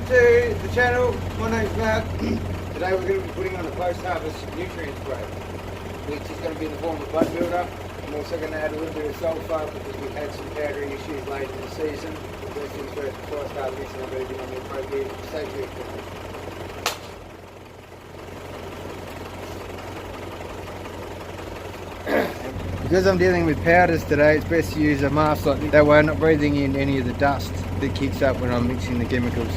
to the channel. My name's Matt. Today we're going to be putting on a post-harvest nutrient spray, which is going to be in the form of bud builder. I'm also going to add a little bit of sulphur because we've had some powdery issues late in the season. The first things first, before I start mixing, I'm going to get on the appropriate safety equipment. Because I'm dealing with powders today, it's best to use a mask like this. That way I'm not breathing in any of the dust that kicks up when I'm mixing the chemicals.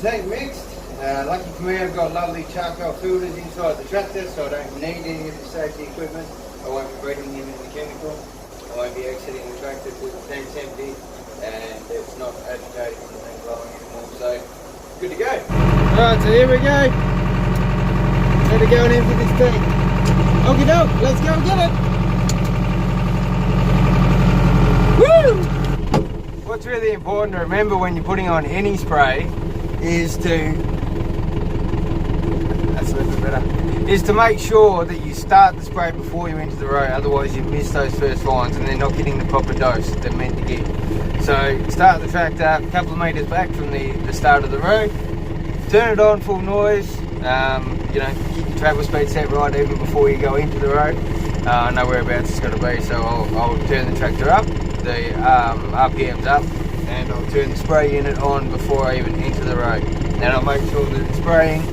Tank mixed. Lucky for me, I've got lovely charcoal filters inside the tractor, so I don't need any of the safety equipment. I won't be breathing in any chemical. I won't be exiting the tractor with the tank's empty, and it's not agitating or anything blowing anymore. So, good to go. Alright, so here we go. Time to go and empty this tank. Okie doke, let's go and get it. Woo! What's really important to remember when you're putting on any spray is to make sure that you start the spray before you enter the row, otherwise you miss those first lines and they're not getting the proper dose they're meant to get. So start the tractor a couple of metres back from the start of the row, turn it on full noise, you know, keep your travel speed set right even before you go into the row. I know whereabouts it's got to be, so I'll turn the tractor up, the RPM's up, and I'll turn the spray unit on before I even enter the row. And I'll make sure that it's spraying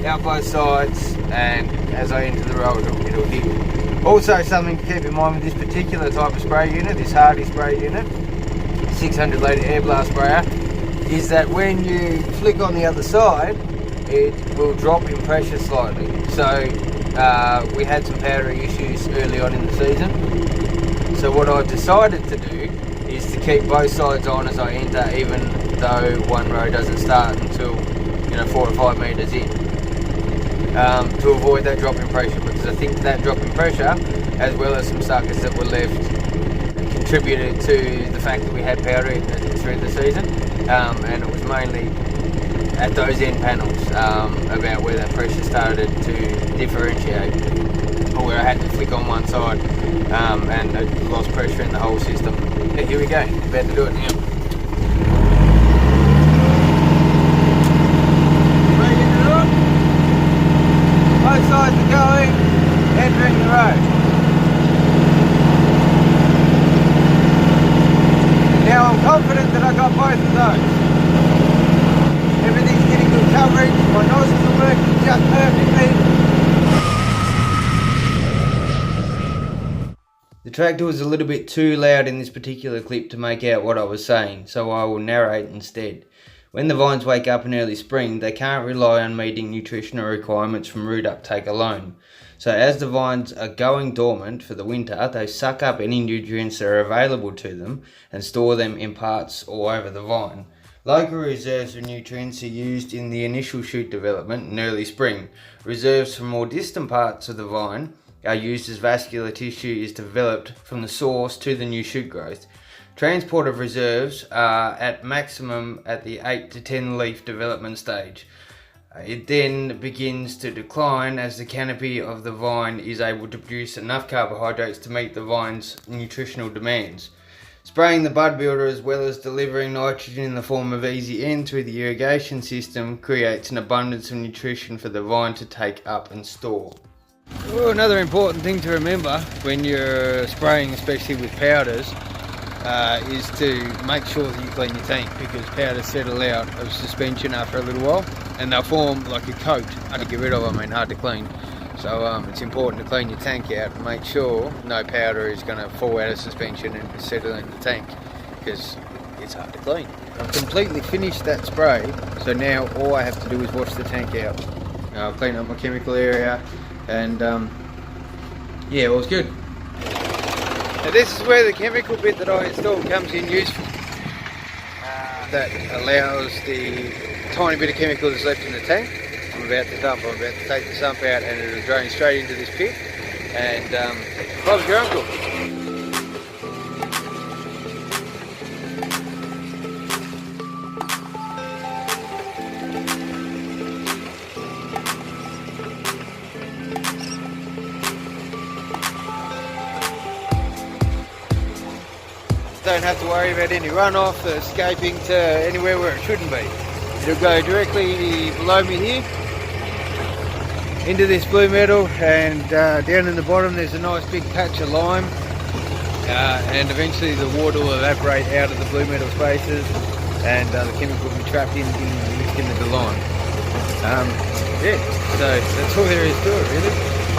out both sides, and as I enter the row it'll hit. Also, something to keep in mind with this particular type of spray unit, this Hardy spray unit, 600 litre air blast sprayer, is that when you flick on the other side, it will drop in pressure slightly. So we had some powdery issues early on in the season. So what I've decided to do is to keep both sides on as I enter, even though one row doesn't start until, you know, 4 or 5 metres in, to avoid that drop in pressure, because I think that drop in pressure, as well as some suckers that were left, contributed to the fact that we had powder through the season, and it was mainly at those end panels about where that pressure started to differentiate, or where I had to flick on one side and it lost pressure in the whole system. Yeah, here we go, about to do it now. Breaking it up. Both sides are going, entering the road. Now I'm confident that I got both of those. Everything's getting good coverage, my nozzles are working just perfectly. The tractor was a little bit too loud in this particular clip to make out what I was saying, so I will narrate instead. When the vines wake up in early spring, they can't rely on meeting nutritional requirements from root uptake alone. So as the vines are going dormant for the winter, they suck up any nutrients that are available to them and store them in parts all over the vine. Local reserves of nutrients are used in the initial shoot development in early spring. Reserves from more distant parts of the vine are used as vascular tissue is developed from the source to the new shoot growth. Transport of reserves are at maximum at the 8 to 10 leaf development stage. It then begins to decline as the canopy of the vine is able to produce enough carbohydrates to meet the vine's nutritional demands. Spraying the bud builder as well as delivering nitrogen in the form of Easy N through the irrigation system creates an abundance of nutrition for the vine to take up and store. Well, another important thing to remember when you're spraying, especially with powders, is to make sure that you clean your tank, because powders settle out of suspension after a little while and they'll form like a coat, hard to get rid of, hard to clean. So it's important to clean your tank out and make sure no powder is going to fall out of suspension and settle in the tank, because it's hard to clean. I've completely finished that spray, so now all I have to do is wash the tank out. I'll clean up my chemical area, and yeah, all's good. Now this is where the chemical bit that I installed comes in useful. That allows the tiny bit of chemical that's left in the tank. I'm about to dump. I'm about to take the sump out and it'll drain straight into this pit. And Bob's your uncle. Don't have to worry about any runoff escaping to anywhere where it shouldn't be. It'll go directly below me here into this blue metal, and down in the bottom there's a nice big patch of lime, and eventually the water will evaporate out of the blue metal spaces and the chemical will be trapped in mixed in with the lime. Yeah, so that's all there is to it really.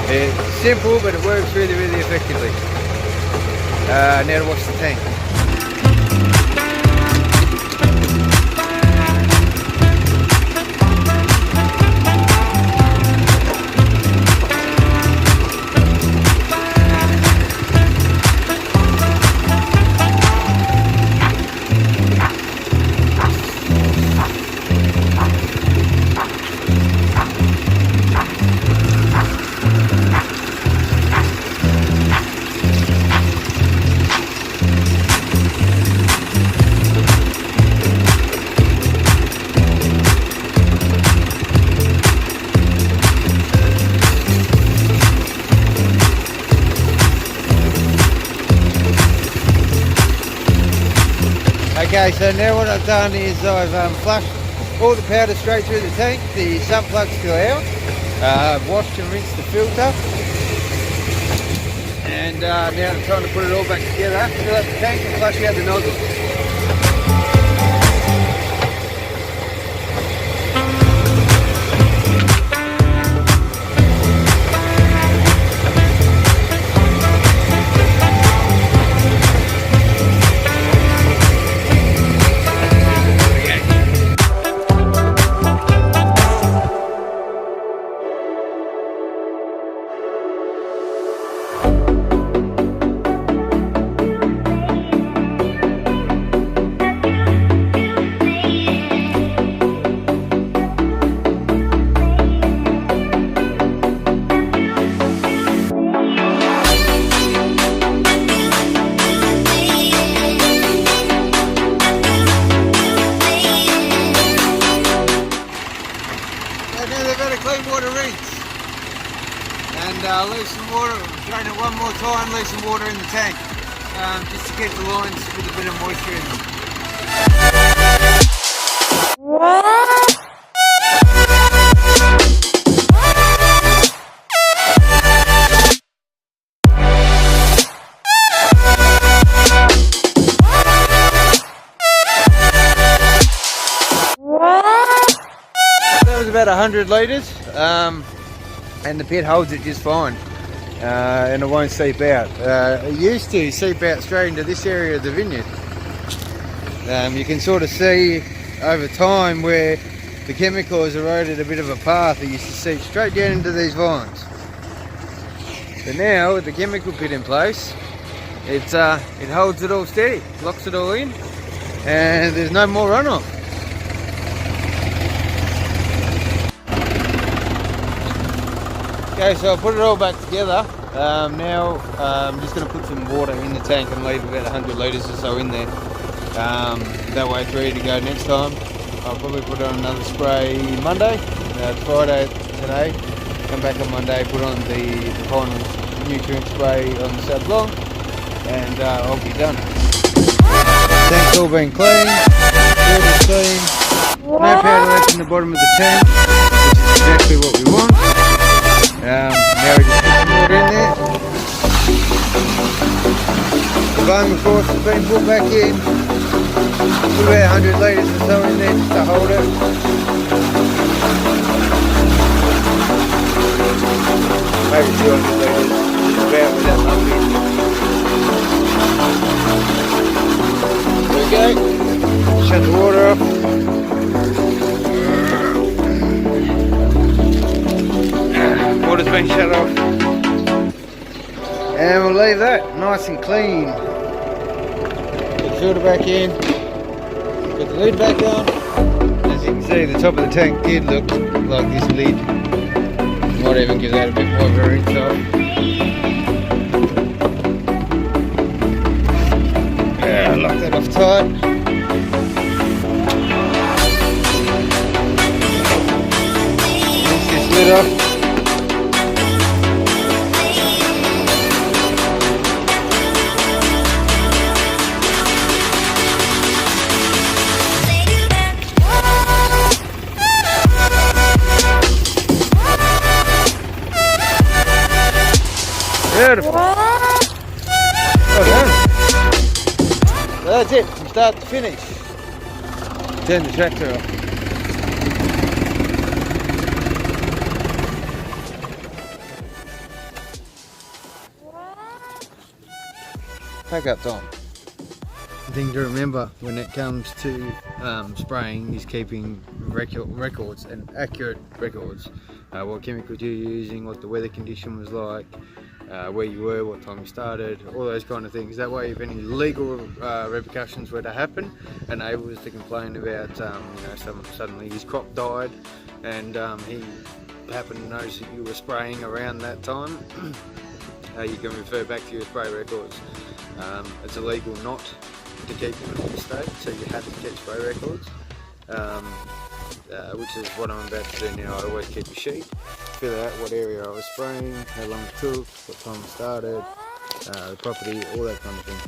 It's simple but it works really effectively. Now to wash the tank. Okay, so now what I've done is I've flushed all the powder straight through the tank, the sump plug's still out, I've washed and rinsed the filter, and now I'm trying to put it all back together, fill up the tank and flush out the nozzle. Clean water rinse, and leave some water, drain it one more time, leave some water in the tank, just to keep the lines with a bit of moisture in them. About 100 litres, and the pit holds it just fine, and it won't seep out. It used to seep out straight into this area of the vineyard. You can sort of see over time where the chemical has eroded a bit of a path. It used to seep straight down into these vines. But now with the chemical pit in place, it holds it all steady, locks it all in, and there's no more runoff. Okay, so I'll put it all back together. Now I'm just going to put some water in the tank and leave about 100 litres or so in there. That way it's ready to go next time. I'll probably put on another spray Monday. It's Friday today. Come back on Monday, put on the final nutrient spray on the sub-long, and I'll be done. Tank's all been cleaned, filter's clean, no powder left in the bottom of the tank, which is exactly what we want. Now we just put some water in there. Bung course has been put back in. Put about 100 litres or so in there just to hold it. Maybe 200 litres, just about with that pump in. There we go. Shut the water off. Water's been shut off. And we'll leave that nice and clean. Put the filter back in. Put the lid back on. As you can see, the top of the tank did look like this lid. Might even give that a bit more of a rinse off. Yeah, lock that off tight. Rinse this lid off. Beautiful. Well done. So that's it, from start to finish. Turn the tractor off. Pack up time. The thing to remember when it comes to spraying is keeping records and accurate records. What chemicals you're using, what the weather condition was like, where you were, what time you started, all those kind of things. That way if any legal repercussions were to happen, a neighbour was to complain about suddenly his crop died and he happened to notice that you were spraying around that time, you can refer back to your spray records. It's illegal not to keep them in the state, so you have to keep spray records. Which is what I'm about to do now. I always keep a sheet, fill out what area I was spraying, how long it took, what time it started, the property, all that kind of thing.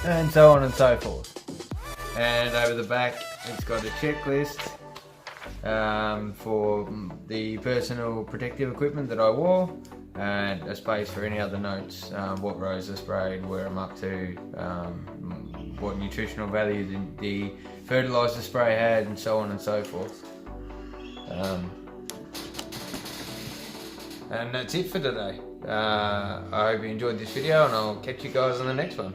And so on and so forth. And over the back it's got a checklist for the personal protective equipment that I wore, and a space for any other notes, what rows I sprayed, where I'm up to, what nutritional value the fertilizer spray had, and so on and so forth. And that's it for today. I hope you enjoyed this video, and I'll catch you guys on the next one.